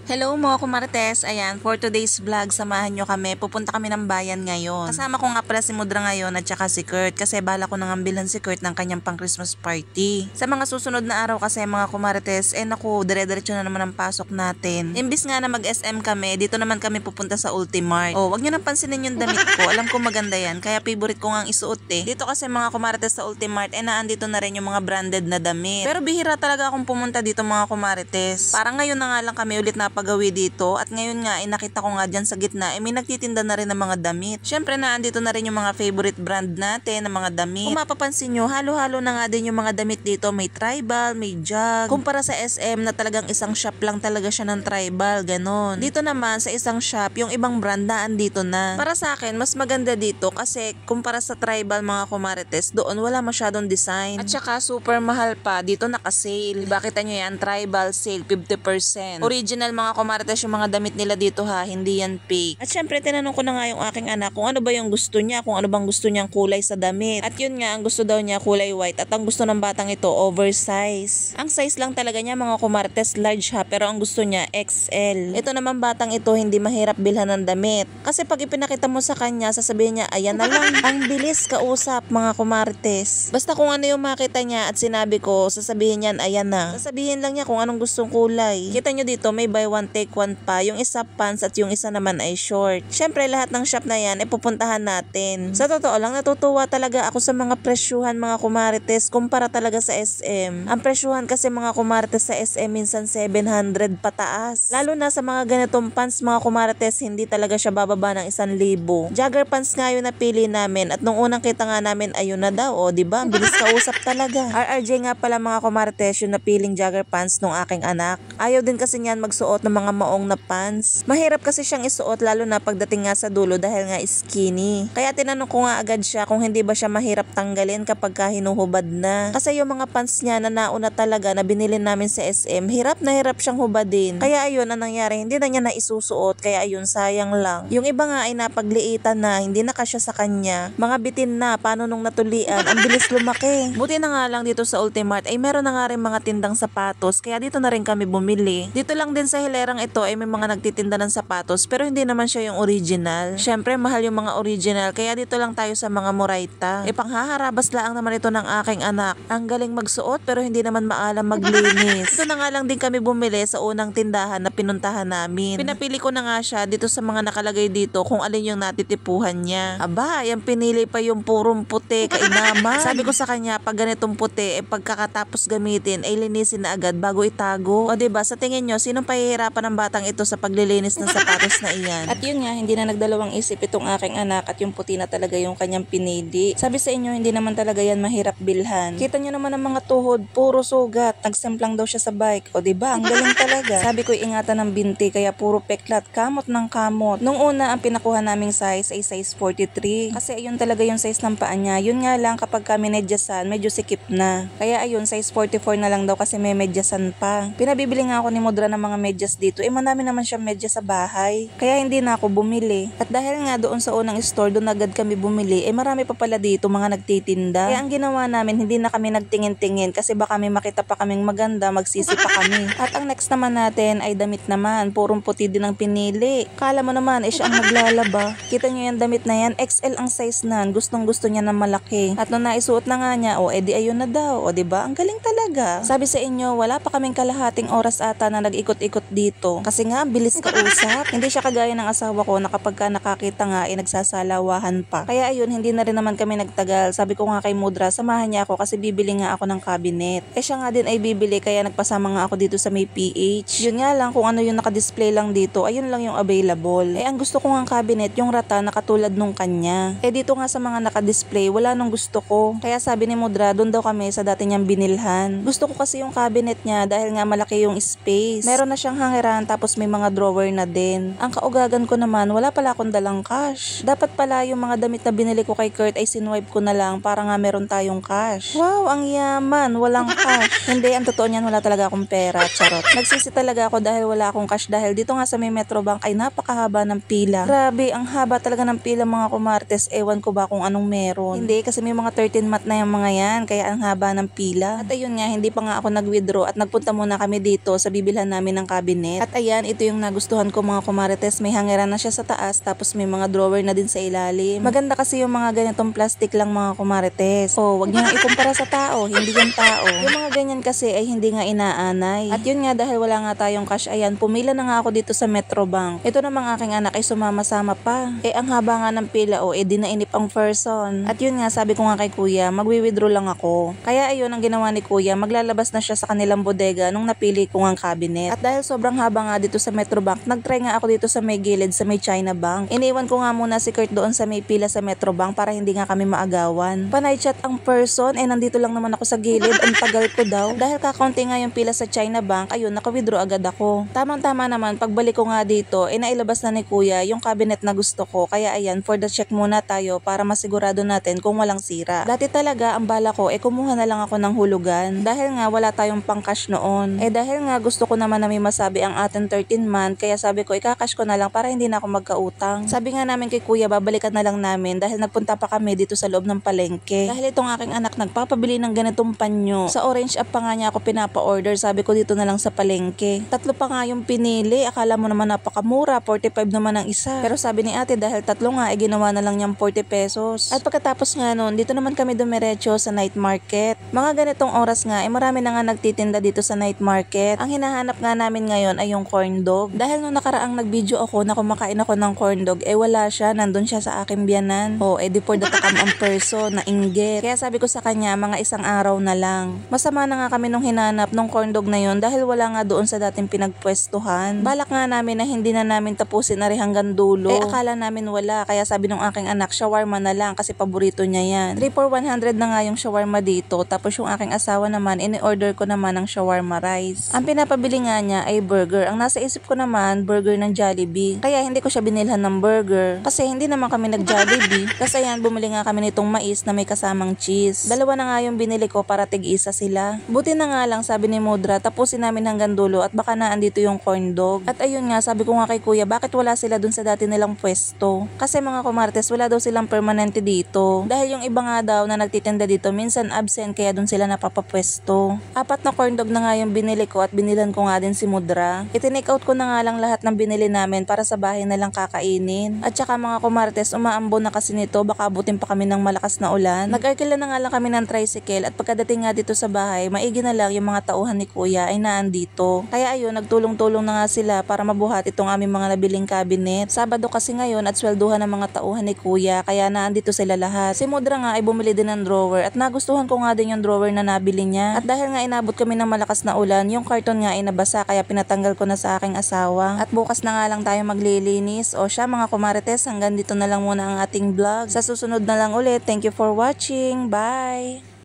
Hello mga kumarites, ayan, for today's vlog, samahan nyo kami, pupunta kami ng bayan ngayon. Kasama ko nga pala si Mudra ngayon at saka si Kurt kasi bala ko nang ambilhan si Kurt ng kanyang pang Christmas party. Sa mga susunod na araw kasi mga kumarites, naku, dire-diretso na naman ang pasok natin. Imbis nga na mag-SM kami, dito naman kami pupunta sa Ultimart. Oh, wag nyo nang pansinin yung damit ko, alam ko maganda yan, kaya favorite ko nga ang isuot eh. Dito kasi mga kumarites sa Ultimart, naandito na rin yung mga branded na damit. Pero bihira talaga akong pumunta dito mga kumarites. Parang ngayon na nga lang kami ulit napagawi dito at ngayon nga nakita ko nga dyan sa gitna may nagtitinda na rin ng mga damit. Syempre naandito na rin yung mga favorite brand natin ng mga damit. Kung mapapansin nyo, halo-halo na nga din yung mga damit dito. May tribal, may jug. Kumpara sa SM na talagang isang shop lang talaga siya ng tribal, ganon. Dito naman sa isang shop, yung ibang brand naandito na. Para sa akin, mas maganda dito kasi kumpara sa tribal mga kumarites, doon wala masyadong design. At saka super mahal pa, dito naka-sale. Diba kita nyo yan, tribal sale, 50%. Original mga kumarites yung mga damit nila dito ha, hindi yan fake. At syempre tinanong ko na nga yung aking anak kung ano ba yung gusto niya, kung ano bang gusto niyang kulay sa damit. At yun nga, ang gusto daw niya kulay white at ang gusto ng batang ito oversize. Ang size lang talaga niya mga kumarites large ha, pero ang gusto niya XL. Ito naman batang ito hindi mahirap bilhan ng damit. Kasi pag ipinakita mo sa kanya, sasabihin niya ayan na lang. Ang bilis kausap mga kumarites. Basta kung ano yung makita niya at sinabi ko, sasabihin niyan ayan na. Sasabihin lang niya kung anong gustong kulay. Kita niyo dito may buy one take one pa, yung isa pants at yung isa naman ay short. Syempre lahat ng shop na yan pupuntahan natin. Sa totoo lang natutuwa talaga ako sa mga presyuhan mga kumarites kumpara talaga sa SM. Ang presyuhan kasi mga kumarites sa SM minsan 700 pataas. Lalo na sa mga ganitong pants mga kumarites hindi talaga siya bababa ng 1,000. Jogger pants nga yun napili namin at nung unang kita nga namin ayun na daw o diba ang bilis kausap talaga. RRJ nga pala mga kumarites yung napiling jogger pants nung aking anak. Ayaw din kasi niyan magsuot ng mga maong na pants. Mahirap kasi siyang isuot lalo na pagdating nga sa dulo dahil nga skinny. Kaya tinanong ko nga agad siya kung hindi ba siya mahirap tanggalin kapag hinuhubad na. Kasi yung mga pants niya na nauna talaga na binili namin sa SM, hirap na hirap siyang hubadin. Kaya ayun ang nangyari, hindi na niya na isusuot kaya ayun sayang lang. Yung iba nga ay napagliitan na, hindi na kasya sa kanya. Mga bitin na, paano nung natulian, ang bilis lumaki. Buti na nga lang dito sa Ultimart ay meron na nga rin mga tindang sapatos kaya dito na rin kami bumili. Dito lang din sa hilerang ito ay may mga nagtitinda ng sapatos pero hindi naman siya yung original. Syempre mahal yung mga original kaya dito lang tayo sa mga Moraita. Panghaharabas lang naman ito ng aking anak. Ang galing magsuot pero hindi naman maalam maglinis. Ito na nga lang din kami bumili sa unang tindahan na pinuntahan namin. Pinapili ko na nga siya dito sa mga nakalagay dito kung alin yung natitipuhan niya. Aba, yung pinili pa yung purong puti, kainaman. Sabi ko sa kanya pag ganitong puti pagkakatapos gamitin ay linisin na agad bago itago. O diba sa tingin nyo sinong pahihirapan ng batang ito sa paglilinis ng sapatos na iyan? At yun nga, hindi na nagdalawang isip itong aking anak at yung puti na talaga yung kanyang pinili. Sabi sa inyo, hindi naman talaga yan mahirap bilhan. Kita nyo naman ang mga tuhod, puro sugat. Nagsemplang daw siya sa bike. O diba, ang galing talaga. Sabi ko ingatan ng binti, kaya puro peklat, kamot ng kamot. Nung una, ang pinakuha naming size ay size 43. Kasi ayun talaga yung size ng paa niya. Yun nga lang, kapag kami medyasan, medyo sikip na. Kaya ayun, size 44 na lang daw kasi may medyasan pa. Pinabibili nga ako ni Mudra ng mga medyas dito. Marami naman siya medyas sa bahay. Kaya hindi na ako bumili. At dahil nga doon sa unang store, doon agad kami bumili, marami pa pala dito mga nagtitinda. Kaya ang ginawa namin, hindi na kami nagtingin-tingin kasi baka may makita pa kaming maganda, magsisi pa kami. At ang next naman natin ay damit naman. Purong puti din ang pinili. Kala mo naman, siya ang naglalaba. Kita nyo yung damit na yan, XL ang size nan. Gustong gusto niya na malaki. At nung naisuot na nga niya, edi ayun na daw. O diba? Ang galing talaga. Sabi sa inyo, wala pa kaming kalahating oras ata na nag-ikot-ikot dito. Kasi nga, bilis kausap. Hindi siya kagaya ng asawa ko na kapag ka nakakita nga, nagsasalawahan pa. Kaya ayun, hindi na rin naman kami nagtagal. Sabi ko nga kay Mudra, samahan niya ako kasi bibili nga ako ng cabinet. Siya nga din ay bibili kaya nagpasama nga ako dito sa may PH. Yun nga lang kung ano yung nakadisplay lang dito, ayun lang yung available. Ang gusto ko nga cabinet, yung rata na katulad nung kanya. Dito nga sa mga nakadisplay, wala nung gusto ko. Kaya sabi ni Mudra, doon daw kami sa dati niyang binilhan. Gusto ko kasi yung cabinet niya dahil nga malaki yung space. Meron na siyang hangeran tapos may mga drawer na din. Ang kaugagan ko naman, wala pala akong dalang cash. Dapat pala yung mga damit na binili ko kay Kurt ay sinwipe ko na lang para nga meron tayong cash. Wow, ang yaman, walang cash. Hindi, ang totoo niyan wala talaga akong pera, charot. Nagsisi talaga ako dahil wala akong cash dahil dito nga sa may Metrobank ay napakahaba ng pila. Grabe, ang haba talaga ng pila mga kumartes. Ewan ko ba kung anong meron. Hindi, kasi may mga 13 mat na yung mga yan, kaya ang haba ng pila. At ayun nga, hindi pa nga ako nag-withdraw at nagpunta muna kami dito sa bibilhan namin ng cabinet. cabinet. At ayan, ito yung nagustuhan ko mga kumarites. May hangeran na siya sa taas tapos may mga drawer na din sa ilalim. Maganda kasi yung mga ganitong plastic lang mga kumarites. Oh, wag niyo nang ikumpara sa tao, hindi yan tao. Yung mga ganyan kasi ay hindi nga inaanay. At yun nga dahil wala nga tayong cash, ayan, pumila na nga ako dito sa Metrobank. Ito namang aking anak ay sumama-sama pa. Ang haba nga ng pila di nainip ang person. At yun nga, sabi ko nga kay kuya, magwi-withdraw lang ako. Kaya ayun ang ginawa ni kuya, maglalabas na siya sa kanilang bodega nung napili ko ang cabinet. At dahil sobrang haba nga dito sa Metrobank, nagtry nga ako dito sa may gilid sa may China Bank. Iniwan ko nga muna si Kurt doon sa may pila sa Metrobank para hindi nga kami maagawan. Panay chat ang person, nandito lang naman ako sa gilid, ang tagal ko daw. Dahil kakaunti nga yung pila sa China Bank, ayun, naka-withdraw agad ako. Tamang-tama naman, pagbalik ko nga dito, nailabas na ni kuya yung cabinet na gusto ko. Kaya ayan, for the check muna tayo para masigurado natin kung walang sira. Dati talaga, ang bala ko, kumuha na lang ako ng hulugan. Dahil nga, wala tayong pang-cash noon. Dahil nga, gusto ko naman na may masabi ang ating 13-month, kaya sabi ko, ikakash ko na lang para hindi na ako magkautang. Sabi nga namin kay kuya, babalikan na lang namin dahil nagpunta pa kami dito sa loob ng palengke. Dahil itong aking anak nagpapabili ng ganitong panyo. Sa Orange App pa nga niya ako pinapa-order, sabi ko dito na lang sa palengke. 3 pa nga yung pinili, akala mo naman napakamura, 45 naman ang isa. Pero sabi ni ate dahil 3 nga, ginawa na lang niyang 40 pesos. At pagkatapos nga nun, dito naman kami dumiretso sa night market. Mga ganitong oras nga, marami na nga nagtitinda dito sa night market. Ang hinahanap nga namin ngayon ay yung corn dog. Dahil nung nakaraang nag-video ako na kumakain ako ng corn dog, wala siya, nandun siya sa aking biyanan. Di for the takam ang person na inggit. Kaya sabi ko sa kanya, mga 1 araw na lang. Masama na nga kami nung hinanap nung corn dog na yon dahil wala nga doon sa dating pinagpwestuhan. Balak nga namin na hindi na namin tapusin na rin hanggang dulo. Akala namin wala, kaya sabi nung aking anak, shawarma na lang kasi paborito niya yan. 3 for 100 na nga yung shawarma dito, tapos yung aking asawa naman, ini-order ko naman ng shawarma rice. Ang pinapabili nga niya ay burger. Ang nasa isip ko naman, burger ng Jollibee. Kaya hindi ko siya binilhan ng burger kasi hindi naman kami nag-Jollibee. Kasi ayan, bumili nga kami nitong mais na may kasamang cheese. 2 na nga yung binili ko para tig-isa sila. Buti na nga lang, sabi ni Mudra, tapusin namin hanggang dulo at baka na andito yung corn dog. At ayun nga, sabi ko nga kay kuya, bakit wala sila dun sa dati nilang pwesto? Kasi mga kumartes, wala daw silang permanente dito. Dahil yung iba nga daw na nagtitinda dito, minsan absent kaya dun sila napapapwesto. 4 na corn dog na nga yung binili ko at binilan ko nga din si Mudra. Itinake out ko na nga lang lahat ng binili namin para sa bahay na lang kakainin. At saka mga kumartes, umaambon na kasi nito, baka abutin pa kami ng malakas na ulan. Nag-arkila na nga lang kami ng tricycle at pagkadating nga dito sa bahay, maigi na lang yung mga tauhan ni kuya ay naandito. Kaya ayun, nagtulong-tulong na nga sila para mabuhat itong aming mga nabiling cabinet. Sabado kasi ngayon at swelduhan ng mga tauhan ni kuya, kaya naandito sila lahat. Si Mudra nga ay bumili din ng drawer at nagustuhan ko nga din yung drawer na nabili niya. At dahil nga inabot kami ng malakas na ulan, yung karton nga ay nabasa kaya pinatanggal ko na sa aking asawa. At bukas na nga lang tayo maglilinis. O siya mga kumarites, hanggang dito na lang muna ang ating vlog. Sa susunod na lang ulit. Thank you for watching. Bye!